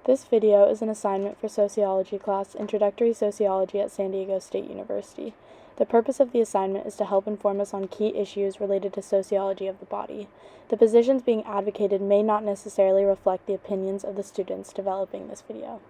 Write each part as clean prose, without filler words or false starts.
This video is an assignment for Sociology class, Introductory Sociology at San Diego State University. The purpose of the assignment is to help inform us on key issues related to sociology of the body. The positions being advocated may not necessarily reflect the opinions of the students developing this video.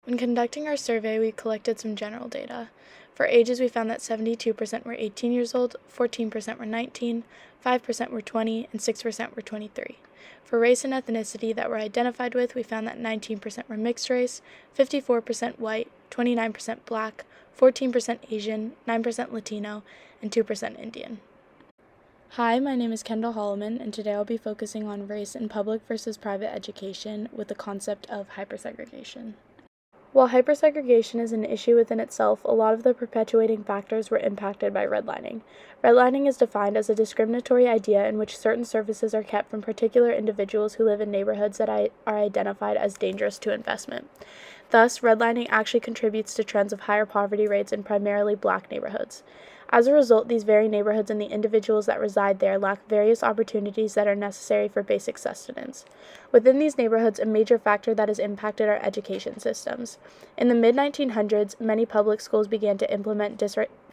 When conducting our survey, we collected some general data. For ages, we found that 72% were 18 years old, 14% were 19, 5% were 20, and 6% were 23. For race and ethnicity that were identified with, we found that 19% were mixed race, 54% white, 29% black, 14% Asian, 9% Latino, and 2% Indian. Hi, my name is Kendall Holloman, and today I'll be focusing on race in public versus private education with the concept of hypersegregation. While hypersegregation is an issue within itself, a lot of the perpetuating factors were impacted by redlining. Redlining is defined as a discriminatory idea in which certain services are kept from particular individuals who live in neighborhoods that are identified as dangerous to investment. Thus, redlining actually contributes to trends of higher poverty rates in primarily black neighborhoods. As a result, these very neighborhoods and the individuals that reside there lack various opportunities that are necessary for basic sustenance. Within these neighborhoods, a major factor that has impacted our education systems. In the mid-1900s, many public schools began to implement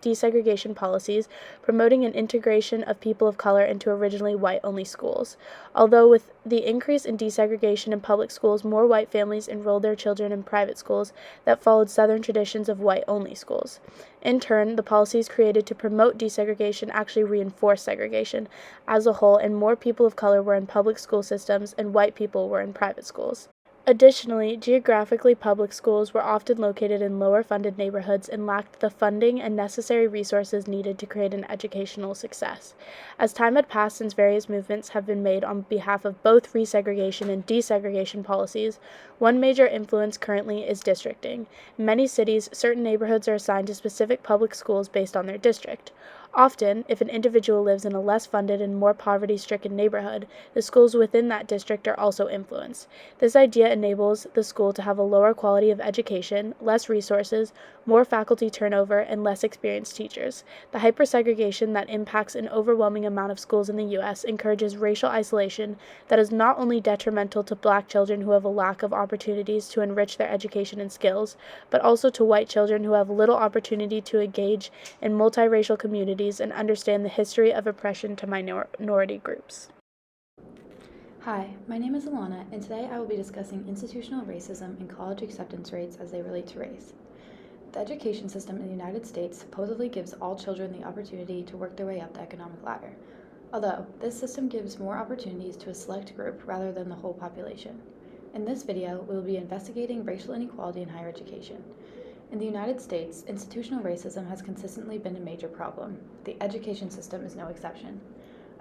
desegregation policies, promoting an integration of people of color into originally white-only schools. Although with the increase in desegregation in public schools, more white families enrolled their children in private schools that followed Southern traditions of white-only schools. In turn, the policies created to promote desegregation actually reinforced segregation as a whole, and more people of color were in public school systems and white people were in private schools. Additionally, geographically, public schools were often located in lower-funded neighborhoods and lacked the funding and necessary resources needed to create an educational success. As time had passed since various movements have been made on behalf of both resegregation and desegregation policies, one major influence currently is districting. In many cities, certain neighborhoods are assigned to specific public schools based on their district. Often, if an individual lives in a less funded and more poverty-stricken neighborhood, the schools within that district are also influenced. This idea enables the school to have a lower quality of education, less resources, more faculty turnover, and less experienced teachers. The hypersegregation that impacts an overwhelming amount of schools in the U.S. encourages racial isolation that is not only detrimental to black children who have a lack of opportunities to enrich their education and skills, but also to white children who have little opportunity to engage in multiracial communities and understand the history of oppression to minority groups. Hi, my name is Alana, and today I will be discussing institutional racism and college acceptance rates as they relate to race. The education system in the United States supposedly gives all children the opportunity to work their way up the economic ladder, although this system gives more opportunities to a select group rather than the whole population. In this video, we will be investigating racial inequality in higher education. In the United States, institutional racism has consistently been a major problem. The education system is no exception.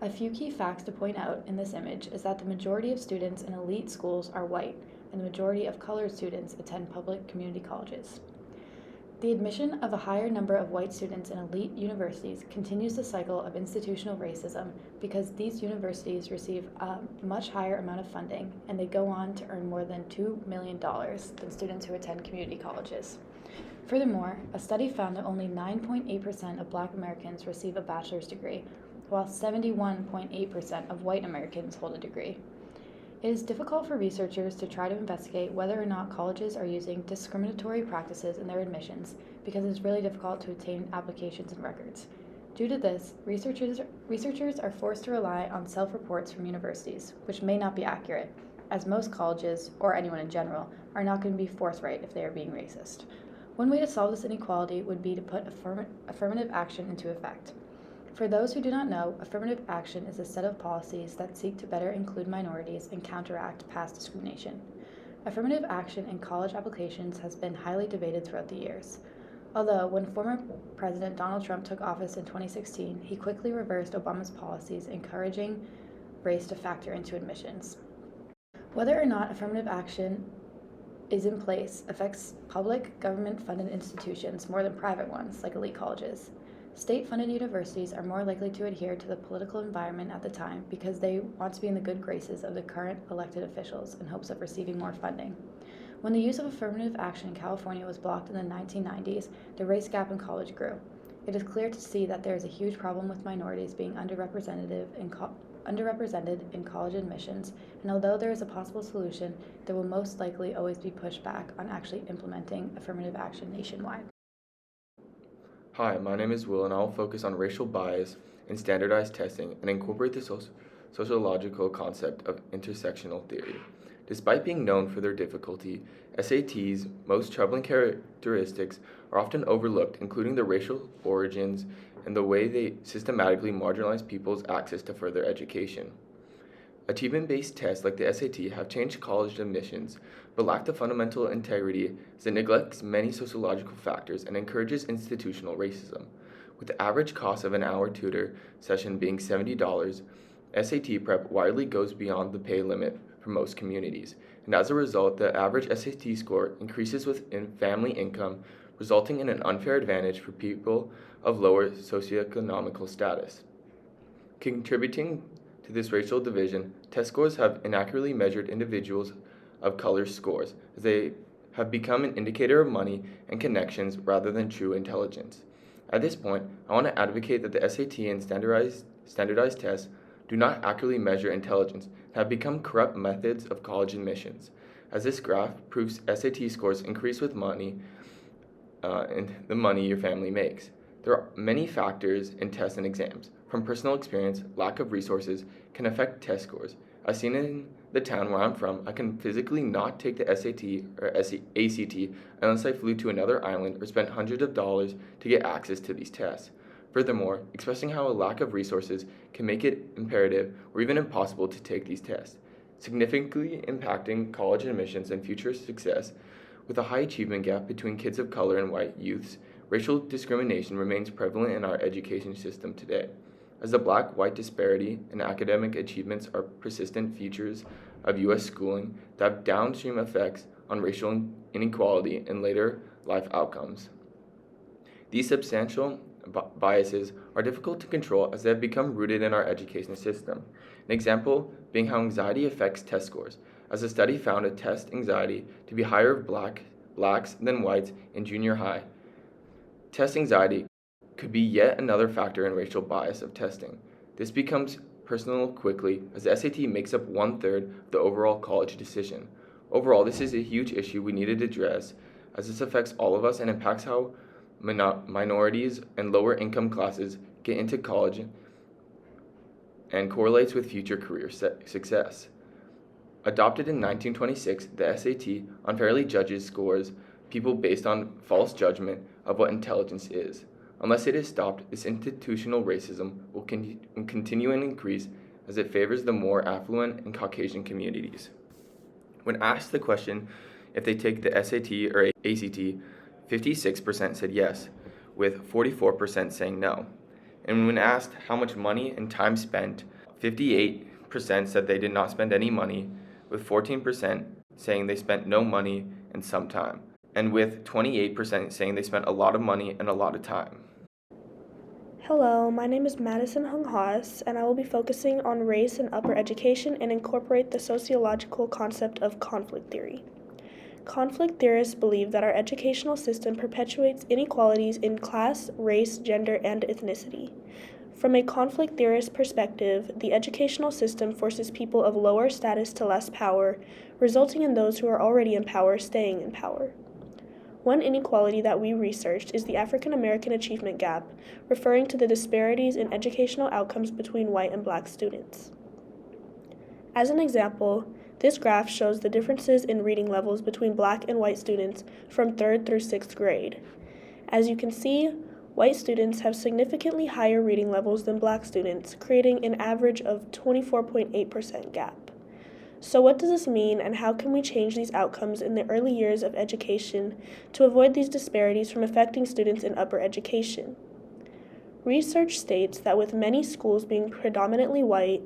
A few key facts to point out in this image is that the majority of students in elite schools are white, and the majority of colored students attend public community colleges. The admission of a higher number of white students in elite universities continues the cycle of institutional racism because these universities receive a much higher amount of funding, and they go on to earn more than $2 million than students who attend community colleges. Furthermore, a study found that only 9.8% of Black Americans receive a bachelor's degree, while 71.8% of white Americans hold a degree. It is difficult for researchers to try to investigate whether or not colleges are using discriminatory practices in their admissions because it's really difficult to obtain applications and records. Due to this, researchers are forced to rely on self-reports from universities, which may not be accurate, as most colleges, or anyone in general, are not going to be forthright if they are being racist. One way to solve this inequality would be to put affirmative action into effect. For those who do not know, affirmative action is a set of policies that seek to better include minorities and counteract past discrimination. Affirmative action in college applications has been highly debated throughout the years. Although, when former President Donald Trump took office in 2016, he quickly reversed Obama's policies encouraging race to factor into admissions. Whether or not affirmative action is in place affects public government-funded institutions more than private ones, like elite colleges. State-funded universities are more likely to adhere to the political environment at the time because they want to be in the good graces of the current elected officials in hopes of receiving more funding. When the use of affirmative action in California was blocked in the 1990s, the race gap in college grew. It is clear to see that there is a huge problem with minorities being underrepresented underrepresented in college admissions, and although there is a possible solution, there will most likely always be pushback on actually implementing affirmative action nationwide. Hi, my name is Will, and I'll focus on racial bias in standardized testing and incorporate the sociological concept of intersectional theory. Despite being known for their difficulty, SAT's most troubling characteristics are often overlooked, including the racial origins and the way they systematically marginalize people's access to further education. Achievement-based tests like the SAT have changed college admissions, but lack the fundamental integrity as it neglects many sociological factors and encourages institutional racism. With the average cost of an hour tutor session being $70, SAT prep widely goes beyond the pay limit for most communities, and as a result, the average SAT score increases with family income, resulting in an unfair advantage for people of lower socioeconomic status. Contributing to this racial division, test scores have inaccurately measured individuals of color scores, as they have become an indicator of money and connections rather than true intelligence. At this point, I want to advocate that the SAT and standardized tests do not accurately measure intelligence and have become corrupt methods of college admissions. As this graph proves, SAT scores increase with money and the money your family makes. There are many factors in tests and exams. From personal experience, lack of resources can affect test scores. As seen in the town where I'm from, I can physically not take the SAT or ACT unless I flew to another island or spent hundreds of dollars to get access to these tests. Furthermore, expressing how a lack of resources can make it imperative or even impossible to take these tests, significantly impacting college admissions and future success. With a high achievement gap between kids of color and white youths, racial discrimination remains prevalent in our education system today. As the black-white disparity in academic achievements are persistent features of U.S. schooling that have downstream effects on racial inequality and later life outcomes. These substantial biases are difficult to control as they have become rooted in our education system. An example being how anxiety affects test scores, as a study found a test anxiety to be higher of blacks than whites in junior high. Test anxiety could be yet another factor in racial bias of testing. This becomes personal quickly as the SAT makes up 1/3 of the overall college decision. Overall, this is a huge issue we needed to address as this affects all of us and impacts how minorities and lower income classes get into college and correlates with future career success. Adopted in 1926, the SAT unfairly judges scores people based on false judgment of what intelligence is. Unless it is stopped, this institutional racism will continue and increase as it favors the more affluent and Caucasian communities. When asked the question if they take the SAT or ACT, 56% said yes, with 44% saying no. And when asked how much money and time spent, 58% said they did not spend any money, with 14% saying they spent no money and some time, and with 28% saying they spent a lot of money and a lot of time. Hello, my name is Madison Hung Haas, and I will be focusing on race in upper education and incorporate the sociological concept of conflict theory. Conflict theorists believe that our educational system perpetuates inequalities in class, race, gender, and ethnicity. From a conflict theorist perspective, the educational system forces people of lower status to less power, resulting in those who are already in power staying in power. One inequality that we researched is the African American achievement gap, referring to the disparities in educational outcomes between white and black students. As an example, this graph shows the differences in reading levels between black and white students from 3rd through 6th grade. As you can see, white students have significantly higher reading levels than black students, creating an average of 24.8% gap. So what does this mean, and how can we change these outcomes in the early years of education to avoid these disparities from affecting students in upper education? Research states that with many schools being predominantly white,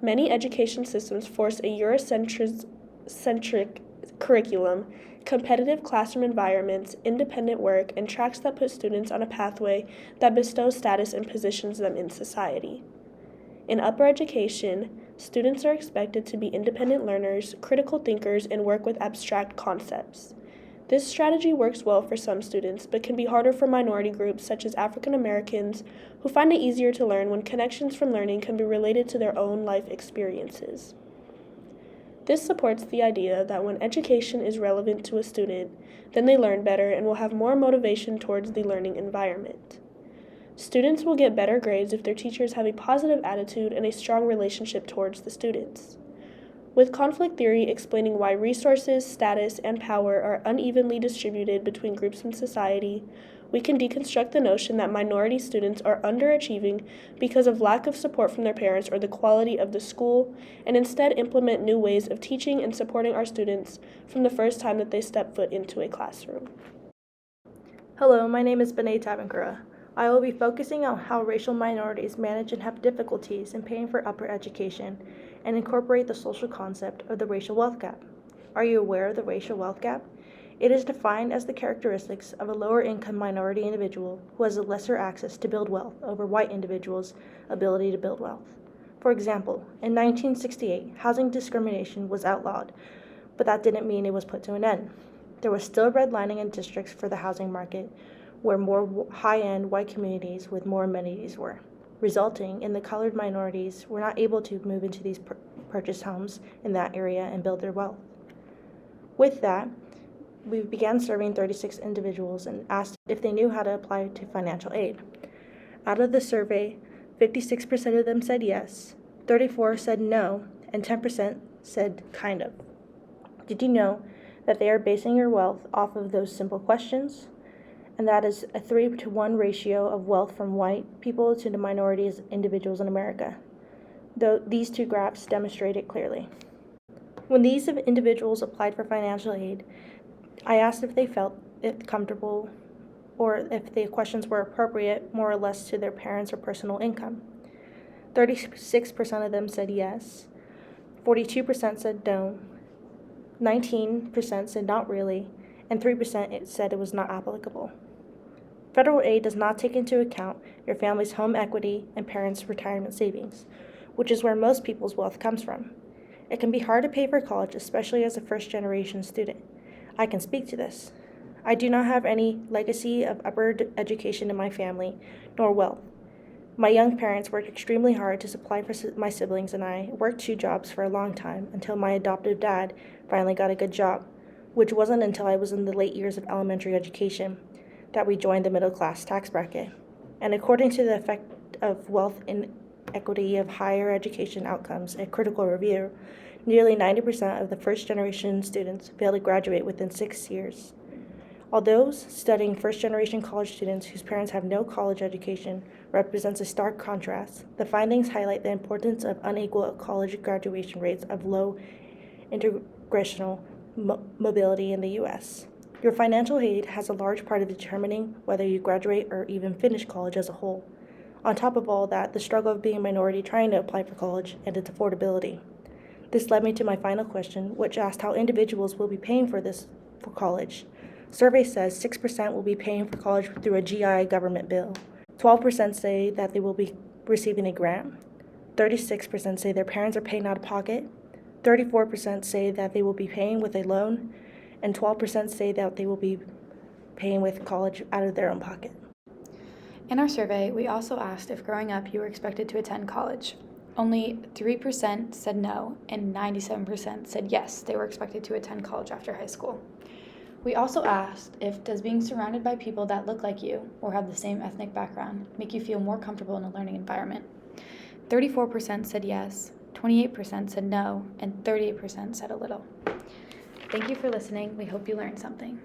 many education systems force a Eurocentric curriculum, competitive classroom environments, independent work, and tracks that put students on a pathway that bestows status and positions them in society. In upper education, students are expected to be independent learners, critical thinkers, and work with abstract concepts. This strategy works well for some students, but can be harder for minority groups such as African Americans, who find it easier to learn when connections from learning can be related to their own life experiences. This supports the idea that when education is relevant to a student, then they learn better and will have more motivation towards the learning environment. Students will get better grades if their teachers have a positive attitude and a strong relationship towards the students. With conflict theory explaining why resources, status, and power are unevenly distributed between groups in society, we can deconstruct the notion that minority students are underachieving because of lack of support from their parents or the quality of the school, and instead implement new ways of teaching and supporting our students from the first time that they step foot into a classroom. Hello, my name is Benet Tabankura. I will be focusing on how racial minorities manage and have difficulties in paying for upper education and incorporate the social concept of the racial wealth gap. Are you aware of the racial wealth gap? It is defined as the characteristics of a lower income minority individual who has a lesser access to build wealth over white individuals' ability to build wealth. For example, in 1968, housing discrimination was outlawed, but that didn't mean it was put to an end. There was still redlining in districts for the housing market where more high-end white communities with more amenities were, resulting in the colored minorities were not able to move into these purchased homes in that area and build their wealth. With that, we began surveying 36 individuals and asked if they knew how to apply to financial aid. Out of the survey, 56% of them said yes, 34% said no, and 10% said kind of. Did you know that they are basing your wealth off of those simple questions? And that is a 3-to-1 ratio of wealth from white people to the minorities individuals in America. Though these two graphs demonstrate it clearly. When these individuals applied for financial aid, I asked if they felt it comfortable or if the questions were appropriate more or less to their parents' or personal income. 36% of them said yes, 42% said no, 19% said not really, and 3% said it was not applicable. Federal aid does not take into account your family's home equity and parents' retirement savings, which is where most people's wealth comes from. It can be hard to pay for college, especially as a first-generation student. I can speak to this. I do not have any legacy of upper education in my family, nor wealth. My young parents worked extremely hard to supply for my siblings, and I worked 2 jobs for a long time until my adoptive dad finally got a good job, which wasn't until I was in the late years of elementary education that we joined the middle-class tax bracket. And according to the effect of wealth inequity of higher education outcomes, a critical review, nearly 90% of the first-generation students fail to graduate within 6 years. Although studying first-generation college students whose parents have no college education represents a stark contrast, the findings highlight the importance of unequal college graduation rates of low integrational mobility in the U.S. Your financial aid has a large part of determining whether you graduate or even finish college as a whole. On top of all that, the struggle of being a minority trying to apply for college and its affordability. This led me to my final question, which asked how individuals will be paying for college. Survey says 6% will be paying for college through a GI government bill. 12% say that they will be receiving a grant. 36% say their parents are paying out of pocket. 34% say that they will be paying with a loan. And 12% say that they will be paying with college out of their own pocket. In our survey, we also asked if growing up you were expected to attend college. Only 3% said no, and 97% said yes, they were expected to attend college after high school. We also asked if does being surrounded by people that look like you or have the same ethnic background make you feel more comfortable in a learning environment. 34% said yes, 28% said no, and 38% said a little. Thank you for listening. We hope you learned something.